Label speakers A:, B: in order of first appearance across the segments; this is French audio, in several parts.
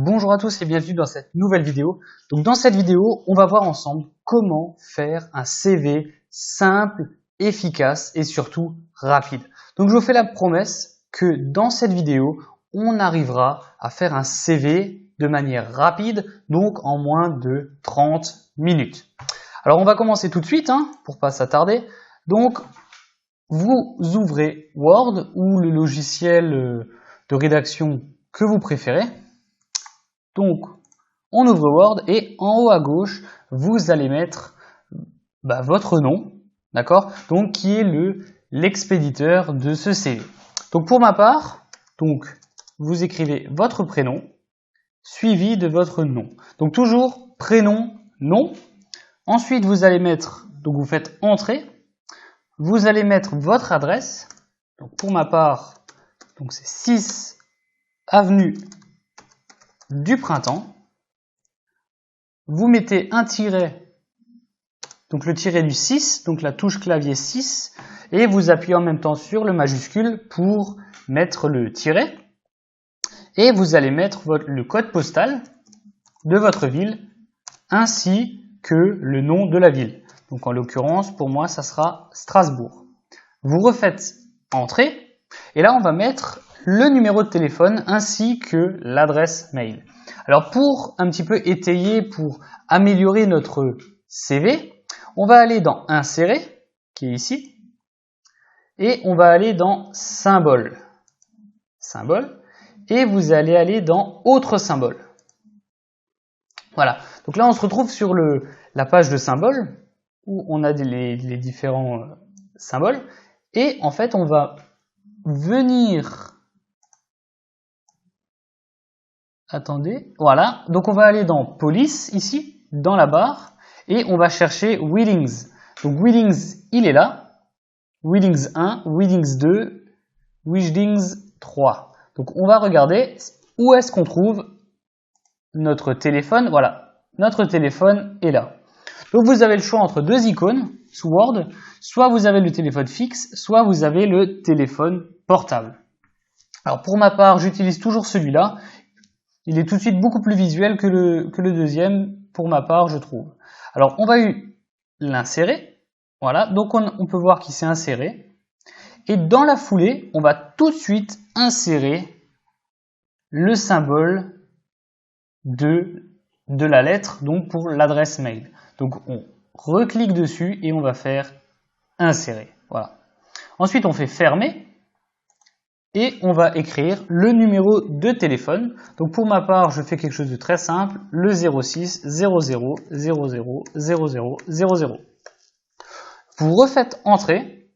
A: Bonjour à tous et bienvenue dans cette nouvelle vidéo. Donc dans cette vidéo, on va voir ensemble comment faire un CV simple, efficace et surtout rapide. Donc je vous fais la promesse que dans cette vidéo, on arrivera à faire un CV de manière rapide, donc en moins de 30 minutes. Alors on va commencer tout de suite pour pas s'attarder. Donc vous ouvrez Word ou le logiciel de rédaction que vous préférez. Donc, on ouvre Word et en haut à gauche, vous allez mettre votre nom, d'accord? Donc, qui est l'expéditeur de ce CV. Donc, pour ma part, vous écrivez votre prénom suivi de votre nom. Donc, toujours prénom, nom. Ensuite, vous allez mettre, donc vous faites entrer. Vous allez mettre votre adresse. Donc, pour ma part, donc c'est 6 avenue du Printemps. Vous mettez un tiret, donc le tiret du 6, donc la touche clavier 6, et vous appuyez en même temps sur le majuscule pour mettre le tiret. Et vous allez mettre le code postal de votre ville, ainsi que le nom de la ville. Donc en l'occurrence, pour moi, ça sera Strasbourg. Vous refaites entrer, et là on va mettre le numéro de téléphone ainsi que l'adresse mail. Alors pour un petit peu étayer, pour améliorer notre CV, on va aller dans Insérer, qui est ici, et on va aller dans Symbole, et vous allez aller dans Autres symboles. Voilà, donc là on se retrouve sur la page de symboles, où on a les différents symboles, et en fait on va venir... Attendez, voilà, donc on va aller dans Police, ici, dans la barre, et on va chercher Wheelings. Donc Wheelings, il est là, Wheelings 1, Wheelings 2, Wheelings 3. Donc on va regarder où est-ce qu'on trouve notre téléphone. Voilà, notre téléphone est là. Donc vous avez le choix entre deux icônes sous Word, soit vous avez le téléphone fixe, soit vous avez le téléphone portable. Alors pour ma part, j'utilise toujours celui-là. Il est tout de suite beaucoup plus visuel que le deuxième, pour ma part, je trouve. Alors, on va l'insérer. Voilà, donc on peut voir qu'il s'est inséré. Et dans la foulée, on va tout de suite insérer le symbole de la lettre, donc pour l'adresse mail. Donc, on reclique dessus et on va faire insérer. Voilà. Ensuite, on fait fermer. Et on va écrire le numéro de téléphone. Donc pour ma part, je fais quelque chose de très simple, le 06 00 00 00 00. Vous refaites entrer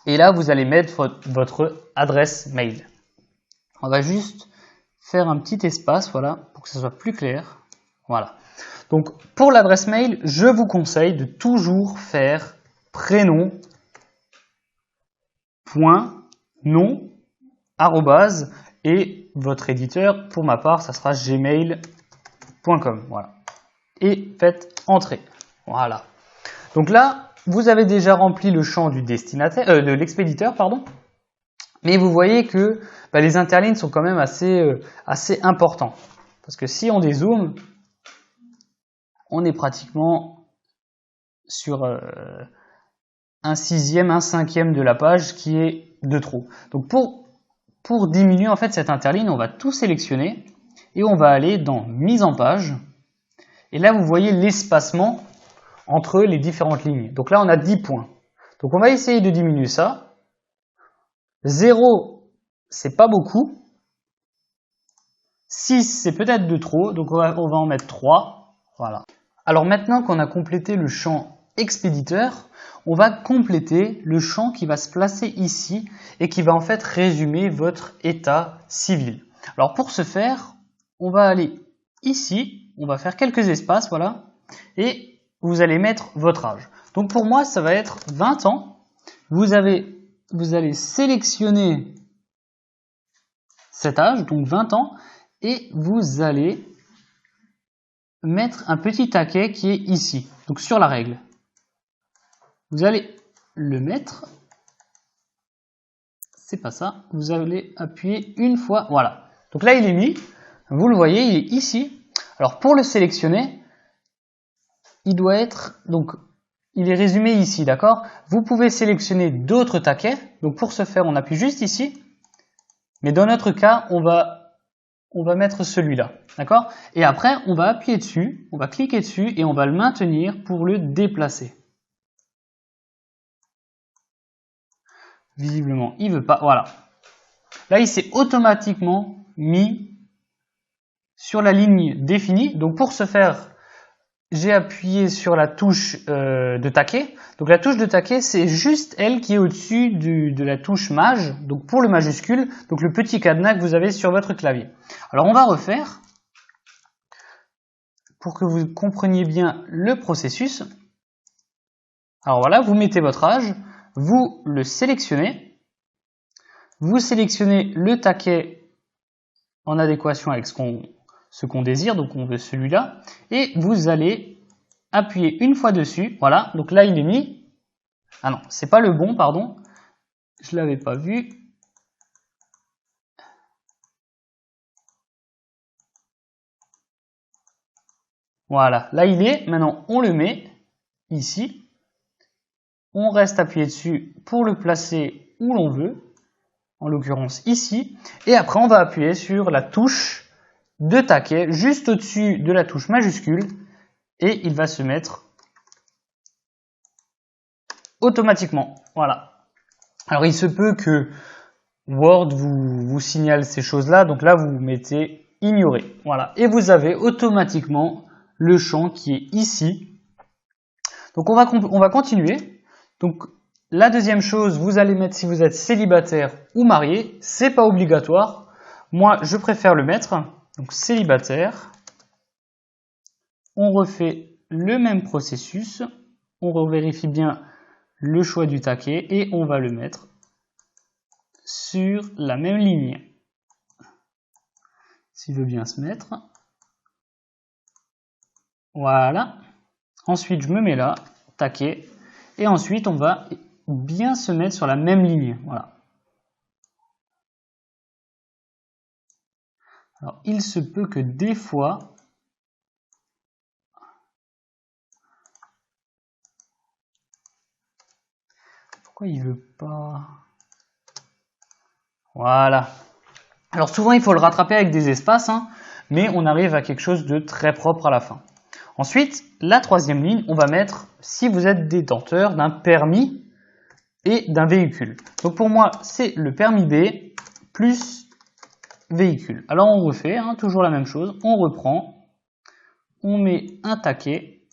A: et là vous allez mettre votre adresse mail. On va juste faire un petit espace, voilà, pour que ça soit plus clair. Voilà. Donc pour l'adresse mail, je vous conseille de toujours faire prénom, point, nom, arrobase, et votre éditeur, pour ma part, ça sera gmail.com. Voilà. Et faites entrer. Voilà. Donc là, vous avez déjà rempli le champ du destinataire, de l'expéditeur, pardon. Mais vous voyez que les interlignes sont quand même assez importants. Parce que si on dézoome, on est pratiquement sur un sixième, un cinquième de la page qui est de trop. Donc pour diminuer en fait cette interligne, on va tout sélectionner et on va aller dans mise en page. Et là, vous voyez l'espacement entre les différentes lignes. Donc là, on a 10 points. Donc on va essayer de diminuer ça. 0, c'est pas beaucoup. 6, c'est peut-être de trop. Donc on va en mettre 3. Voilà. Alors maintenant qu'on a complété le champ expéditeur, on va compléter le champ qui va se placer ici et qui va en fait résumer votre état civil. Alors pour ce faire, on va aller ici, on va faire quelques espaces, voilà, et vous allez mettre votre âge. Donc pour moi, ça va être 20 ans. Vous allez sélectionner cet âge, donc 20 ans, et vous allez mettre un petit taquet qui est ici, donc sur la règle. Vous allez le mettre, c'est pas ça, vous allez appuyer une fois, voilà. Donc là il est mis, Vous le voyez, il est ici. Alors pour le sélectionner, il doit être, donc il est résumé ici, d'accord? Vous pouvez sélectionner d'autres taquets. Donc pour ce faire, on appuie juste ici. Mais dans notre cas, on va mettre celui-là, d'accord? Et après, on va appuyer dessus, on va cliquer dessus et on va le maintenir pour le déplacer. Visiblement, il veut pas, voilà. Là, il s'est automatiquement mis sur la ligne définie. Donc pour ce faire, j'ai appuyé sur la touche de taquet. Donc la touche de taquet, c'est juste elle qui est au-dessus de la touche maj, donc pour le majuscule, donc le petit cadenas que vous avez sur votre clavier. Alors on va refaire, pour que vous compreniez bien le processus. Alors voilà, vous mettez votre âge, vous le sélectionnez, vous sélectionnez le taquet en adéquation avec ce qu'on désire, donc on veut celui-là, et vous allez appuyer une fois dessus, voilà, donc là il est mis, ah non, c'est pas le bon, pardon, je l'avais pas vu, voilà, là il est, maintenant on le met ici, on reste appuyé dessus pour le placer où l'on veut, en l'occurrence ici, et après on va appuyer sur la touche de taquet juste au-dessus de la touche majuscule et il va se mettre automatiquement. Voilà. Alors il se peut que Word vous signale ces choses-là, donc là vous mettez ignorer. Voilà. Et vous avez automatiquement le champ qui est ici. Donc on va continuer. Donc la deuxième chose, vous allez mettre si vous êtes célibataire ou marié, c'est pas obligatoire. Moi, je préfère le mettre. Donc célibataire. On refait le même processus. On revérifie bien le choix du taquet et on va le mettre sur la même ligne. S'il veut bien se mettre. Voilà. Ensuite, je me mets là, taquet. Et ensuite, on va bien se mettre sur la même ligne. Voilà. Alors, il se peut que des fois, pourquoi il veut pas? Voilà. Alors souvent, il faut le rattraper avec des espaces, hein, mais on arrive à quelque chose de très propre à la fin. Ensuite, la troisième ligne, on va mettre si vous êtes détenteur d'un permis et d'un véhicule. Donc pour moi, c'est le permis B plus véhicule. Alors on refait, hein, toujours la même chose. On reprend, on met un taquet,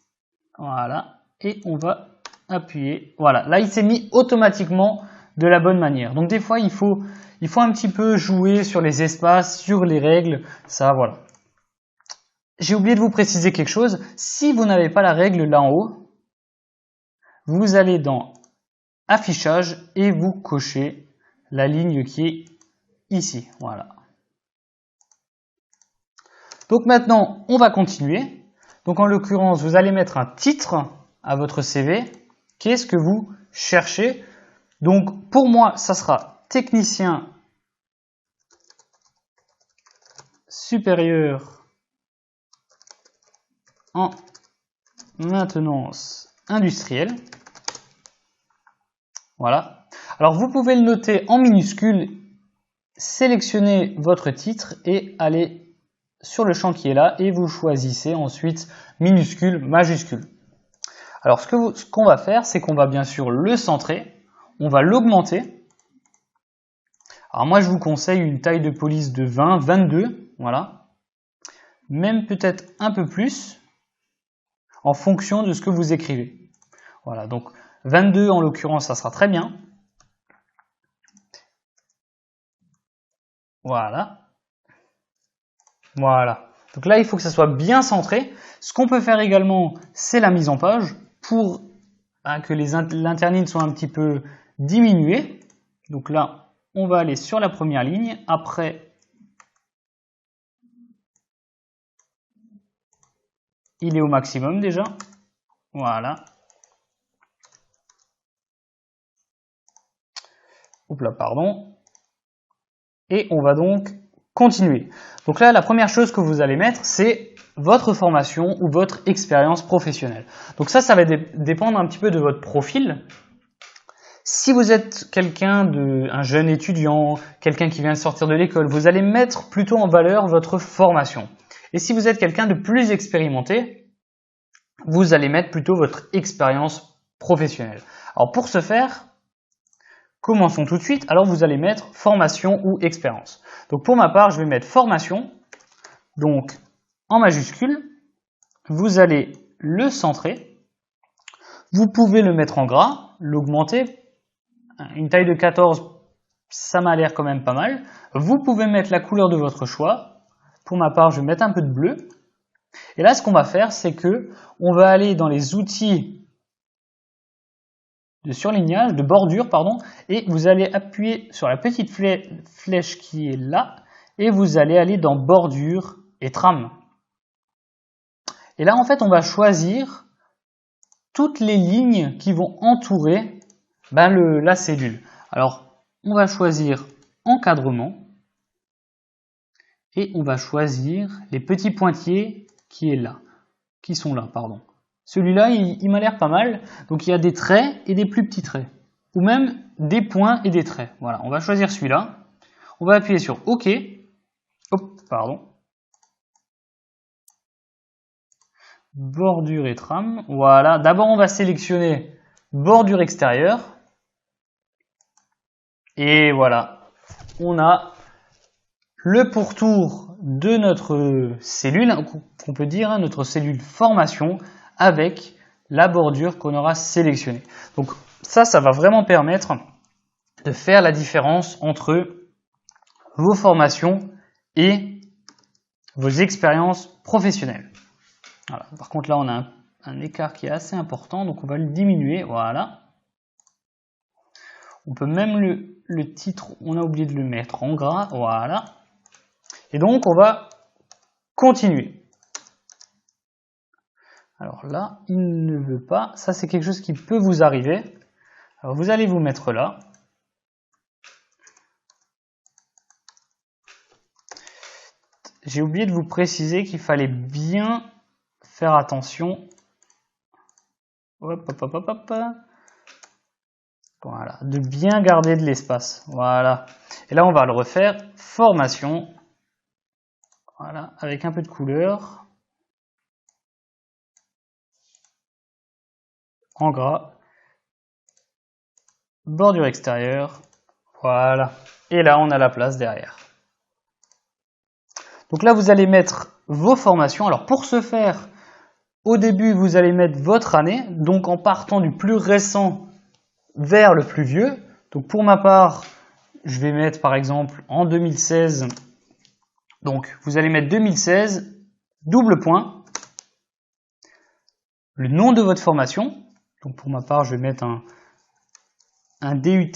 A: voilà, et on va appuyer. Voilà, là il s'est mis automatiquement de la bonne manière. Donc des fois il faut un petit peu jouer sur les espaces, sur les règles, ça voilà. J'ai oublié de vous préciser quelque chose. Si vous n'avez pas la règle là en haut, vous allez dans affichage et vous cochez la ligne qui est ici. Voilà. Donc maintenant, on va continuer. Donc en l'occurrence, vous allez mettre un titre à votre CV. Qu'est-ce que vous cherchez? Donc pour moi, ça sera technicien supérieur en maintenance industrielle. Voilà. Alors vous pouvez le noter en minuscule, sélectionnez votre titre et allez sur le champ qui est là et vous choisissez ensuite minuscule, majuscule. Alors ce qu'on va faire, c'est qu'on va bien sûr le centrer, on va l'augmenter. Alors moi je vous conseille une taille de police de 20, 22, voilà. Même peut-être un peu plus en fonction de ce que vous écrivez. Voilà, donc 22 en l'occurrence, ça sera très bien. Voilà. Voilà. Donc là, il faut que ça soit bien centré. Ce qu'on peut faire également, c'est la mise en page pour que l'internit soit un petit peu diminué. Donc là, on va aller sur la première ligne. Après, il est au maximum déjà. Voilà. Oups là, pardon. Et on va donc continuer. Donc là, la première chose que vous allez mettre, c'est votre formation ou votre expérience professionnelle. Donc ça va dépendre un petit peu de votre profil. Si vous êtes un jeune étudiant, quelqu'un qui vient de sortir de l'école, vous allez mettre plutôt en valeur votre formation. Et si vous êtes quelqu'un de plus expérimenté, vous allez mettre plutôt votre expérience professionnelle. Alors pour ce faire, commençons tout de suite. Alors vous allez mettre formation ou expérience. Donc pour ma part, je vais mettre formation. Donc en majuscule, vous allez le centrer. Vous pouvez le mettre en gras, l'augmenter. Une taille de 14, ça m'a l'air quand même pas mal. Vous pouvez mettre la couleur de votre choix. Pour ma part, je vais mettre un peu de bleu. Et là, ce qu'on va faire, c'est que on va aller dans les outils de surlignage, de bordure, pardon, et vous allez appuyer sur la petite flèche qui est là, et vous allez aller dans bordure et trame. Et là, en fait, on va choisir toutes les lignes qui vont entourer la cellule. Alors, on va choisir encadrement, et on va choisir les petits pointillés qui sont là, pardon. Celui-là, il m'a l'air pas mal. Donc, il y a des traits et des plus petits traits. Ou même des points et des traits. Voilà, on va choisir celui-là. On va appuyer sur OK. Hop, pardon. Bordure et trame. Voilà. D'abord, on va sélectionner bordure extérieure. Et voilà. On a le pourtour de notre cellule, qu'on peut dire, notre cellule formation, avec la bordure qu'on aura sélectionnée. Donc ça va vraiment permettre de faire la différence entre vos formations et vos expériences professionnelles. Voilà. Par contre là on a un écart qui est assez important, donc on va le diminuer, voilà. On peut même le titre, on a oublié de le mettre en gras, voilà. Et donc on va continuer. Alors là, il ne veut pas. Ça, c'est quelque chose qui peut vous arriver. Alors, vous allez vous mettre là. J'ai oublié de vous préciser qu'il fallait bien faire attention. Hop, hop, hop, hop, hop. Voilà, de bien garder de l'espace. Voilà. Et là, on va le refaire. Formation. Voilà, avec un peu de couleur. En gras, bordure extérieure, voilà, et là on a la place derrière. Donc là vous allez mettre vos formations. Alors pour ce faire, au début vous allez mettre votre année, donc en partant du plus récent vers le plus vieux. Donc pour ma part, je vais mettre par exemple en 2016, donc vous allez mettre 2016, double point, le nom de votre formation. Donc pour ma part, je vais mettre un DUT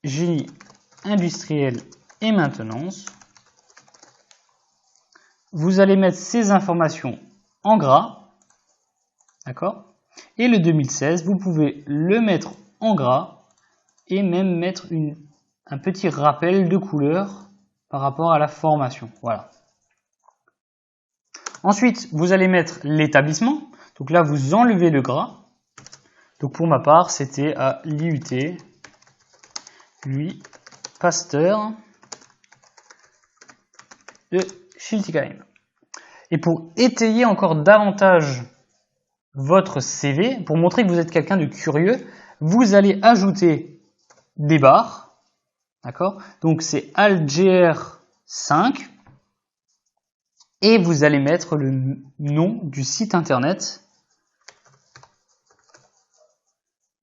A: génie industriel et maintenance. Vous allez mettre ces informations en gras, d'accord? Et le 2016, vous pouvez le mettre en gras et même mettre un petit rappel de couleur par rapport à la formation. Voilà. Ensuite, vous allez mettre l'établissement. Donc là, vous enlevez le gras. Donc pour ma part, c'était à l'IUT, Louis Pasteur de Schiltigheim. Et pour étayer encore davantage votre CV, pour montrer que vous êtes quelqu'un de curieux, vous allez ajouter des barres. D'accord? Donc c'est ALGR 5. Et vous allez mettre le nom du site internet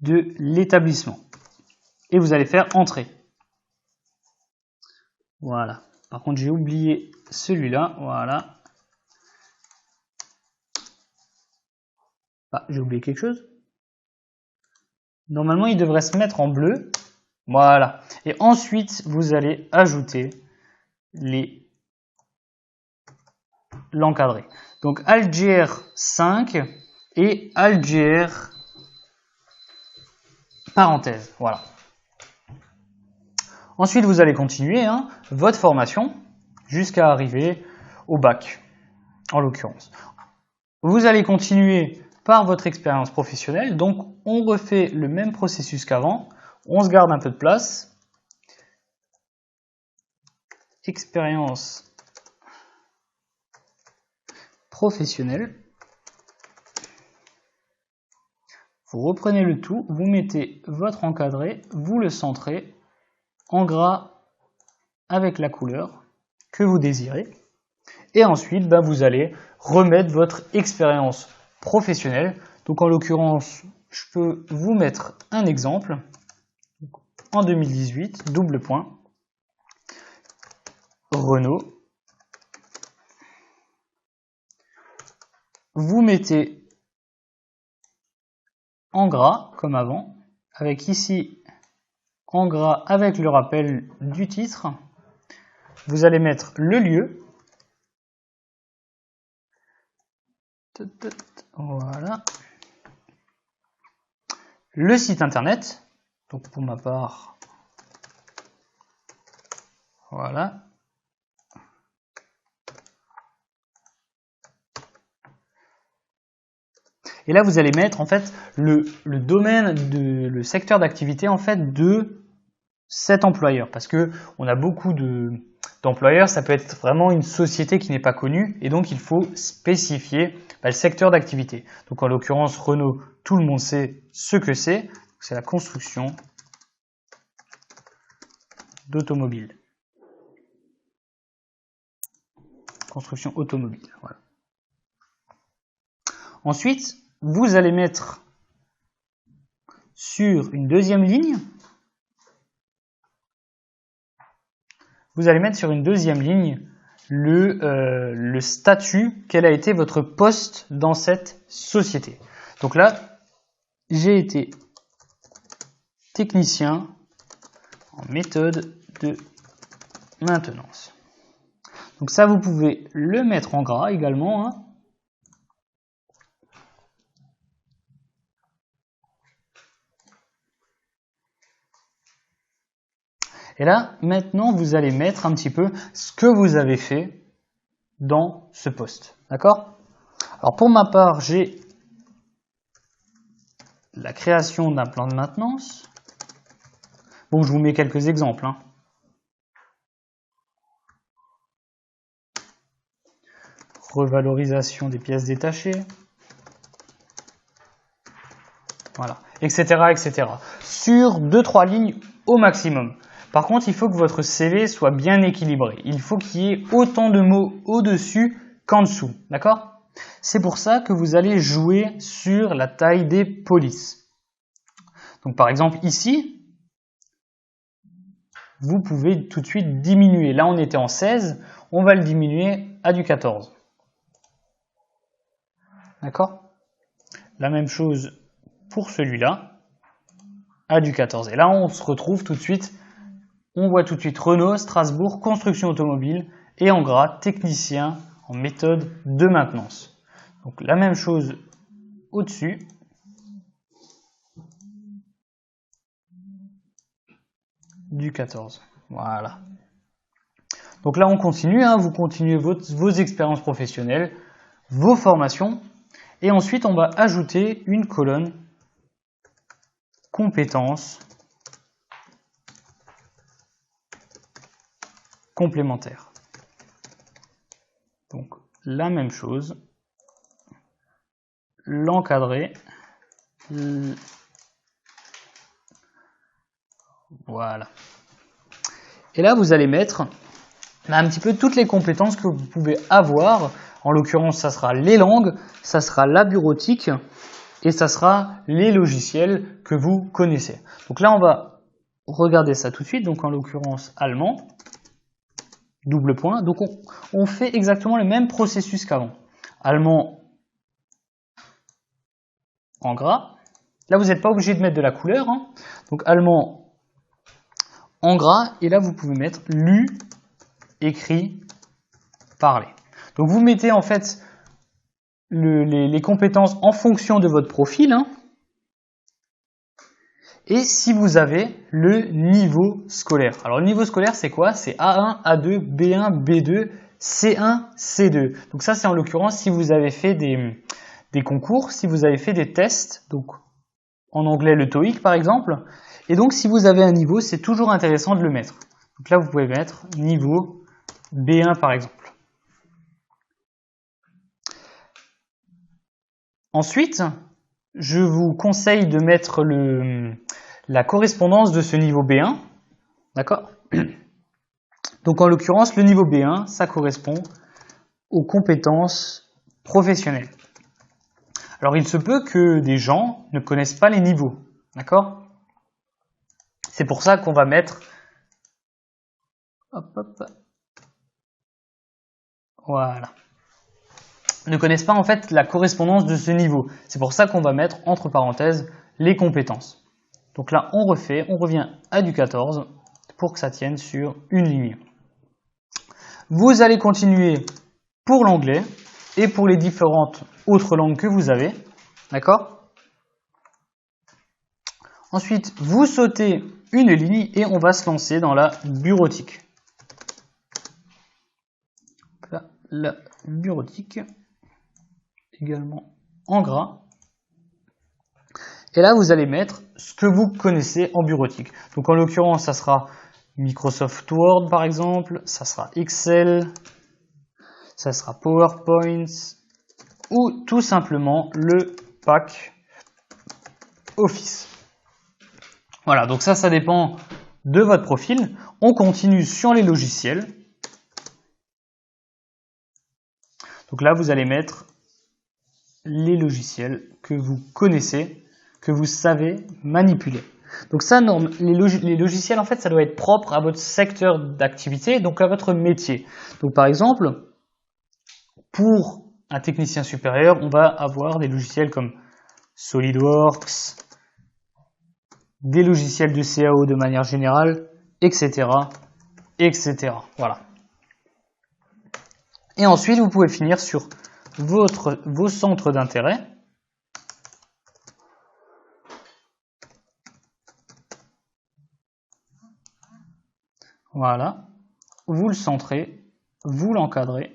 A: de l'établissement. Et vous allez faire entrer. Voilà. Par contre, j'ai oublié celui-là. Voilà. Ah, j'ai oublié quelque chose. Normalement, il devrait se mettre en bleu. Voilà. Et ensuite, vous allez ajouter l'encadré. Donc, ALGR 5 et ALGR parenthèse. Voilà. Ensuite, vous allez continuer votre formation jusqu'à arriver au bac, en l'occurrence. Vous allez continuer par votre expérience professionnelle. Donc, on refait le même processus qu'avant. On se garde un peu de place. Expérience professionnelle. Vous reprenez le tout, vous mettez votre encadré, vous le centrez en gras avec la couleur que vous désirez. Et ensuite, vous allez remettre votre expérience professionnelle. Donc en l'occurrence, je peux vous mettre un exemple. En 2018, double point, Renault. Vous mettez en gras comme avant, avec ici en gras avec le rappel du titre. Vous allez mettre le lieu. Voilà. Le site internet. Donc pour ma part, voilà. Et là, vous allez mettre en fait le domaine, le secteur d'activité en fait de cet employeur, parce que on a beaucoup d'employeurs. Ça peut être vraiment une société qui n'est pas connue, et donc il faut spécifier le secteur d'activité. Donc en l'occurrence Renault, tout le monde sait ce que c'est. C'est la construction d'automobiles. Construction automobile. Voilà. Ensuite, vous allez mettre sur une deuxième ligne, le statut, quel a été votre poste dans cette société. Donc là, j'ai été technicien en méthode de maintenance. Donc ça, vous pouvez le mettre en gras également. Et là, maintenant, vous allez mettre un petit peu ce que vous avez fait dans ce poste. D'accord? Alors, pour ma part, j'ai la création d'un plan de maintenance. Bon, je vous mets quelques exemples. Revalorisation des pièces détachées. Voilà, etc., etc. Sur 2-3 lignes au maximum. Par contre, il faut que votre CV soit bien équilibré. Il faut qu'il y ait autant de mots au-dessus qu'en dessous. D'accord? C'est pour ça que vous allez jouer sur la taille des polices. Donc par exemple ici, vous pouvez tout de suite diminuer. Là, on était en 16, on va le diminuer à du 14. D'accord? La même chose pour celui-là, à du 14. Et là, on se retrouve tout de suite. On voit tout de suite Renault, Strasbourg, construction automobile et en gras, technicien en méthode de maintenance. Donc la même chose au-dessus. Du 14. Voilà. Donc là, on continue. Vous continuez vos expériences professionnelles, vos formations. Et ensuite, on va ajouter une colonne compétences complémentaires. Donc la même chose, l'encadrer, voilà. Et là vous allez mettre un petit peu toutes les compétences que vous pouvez avoir. En l'occurrence, ça sera les langues, ça sera la bureautique et ça sera les logiciels que vous connaissez. Donc là on va regarder ça tout de suite. Donc en l'occurrence allemand. Double point. Donc on fait exactement le même processus qu'avant. Allemand en gras. Là, vous n'êtes pas obligé de mettre de la couleur. Donc allemand en gras. Et là, vous pouvez mettre lu, écrit, parlé. Donc vous mettez en fait les compétences en fonction de votre profil. et si vous avez le niveau scolaire. Alors le niveau scolaire c'est quoi? C'est A1, A2, B1, B2, C1, C2. Donc ça c'est en l'occurrence si vous avez fait des concours, si vous avez fait des tests, donc en anglais le TOEIC par exemple, et donc si vous avez un niveau c'est toujours intéressant de le mettre. Donc là vous pouvez mettre niveau B1 par exemple. Ensuite, je vous conseille de mettre la correspondance de ce niveau B1, d'accord? Donc en l'occurrence, le niveau B1, ça correspond aux compétences professionnelles. Alors il se peut que des gens ne connaissent pas les niveaux, d'accord? C'est pour ça qu'on va mettre... Hop, hop. Voilà. Ne connaissent pas en fait la correspondance de ce niveau. C'est pour ça qu'on va mettre entre parenthèses les compétences. Donc là on refait, on revient à du 14 pour que ça tienne sur une ligne. Vous allez continuer pour l'anglais et pour les différentes autres langues que vous avez. D'accord? Ensuite, vous sautez une ligne et on va se lancer dans la bureautique. Là, la bureautique, également en gras. Et là, vous allez mettre ce que vous connaissez en bureautique. Donc en l'occurrence, ça sera Microsoft Word par exemple, ça sera Excel, ça sera PowerPoint ou tout simplement le pack Office. Voilà, donc ça dépend de votre profil. On continue sur les logiciels. Donc là, vous allez mettre les logiciels que vous connaissez, que vous savez manipuler. Donc ça, les logiciels, en fait, ça doit être propre à votre secteur d'activité, donc à votre métier. Donc par exemple, pour un technicien supérieur, on va avoir des logiciels comme SolidWorks, des logiciels de CAO de manière générale, etc., etc. Voilà. Et ensuite, vous pouvez finir sur vos centres d'intérêt. Voilà. Vous le centrez, vous l'encadrez,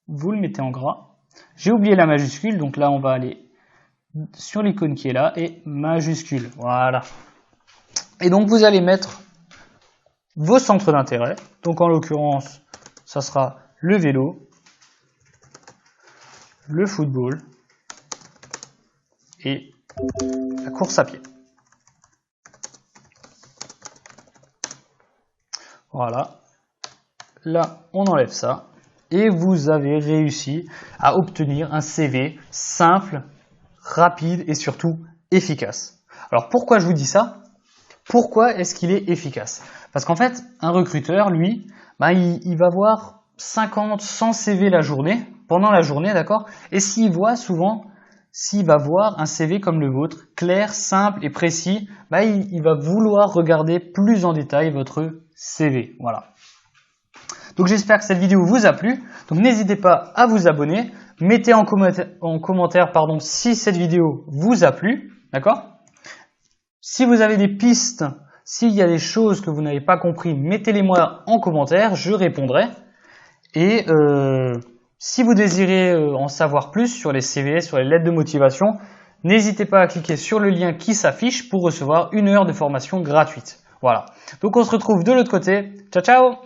A: vous le mettez en gras. J'ai oublié la majuscule, donc là, on va aller sur l'icône qui est là et majuscule. Voilà. Et donc, vous allez mettre vos centres d'intérêt. Donc, en l'occurrence, ça sera le vélo, le football et la course à pied. Voilà. Là, on enlève ça. Et vous avez réussi à obtenir un CV simple, rapide et surtout efficace. Alors pourquoi je vous dis ça? Pourquoi est-ce qu'il est efficace? Parce qu'en fait, un recruteur, lui, il va voir 50, 100 CV la journée, pendant la journée, d'accord? Et s'il va voir un CV comme le vôtre, clair, simple et précis, il va vouloir regarder plus en détail votre CV. Voilà. Donc j'espère que cette vidéo vous a plu. Donc n'hésitez pas à vous abonner. Mettez en commentaire si cette vidéo vous a plu. D'accord? Si vous avez des pistes, s'il y a des choses que vous n'avez pas compris, mettez-les moi en commentaire, je répondrai. Et si vous désirez en savoir plus sur les CV, sur les lettres de motivation, n'hésitez pas à cliquer sur le lien qui s'affiche pour recevoir 1 heure de formation gratuite. Voilà. Donc on se retrouve de l'autre côté. Ciao, ciao!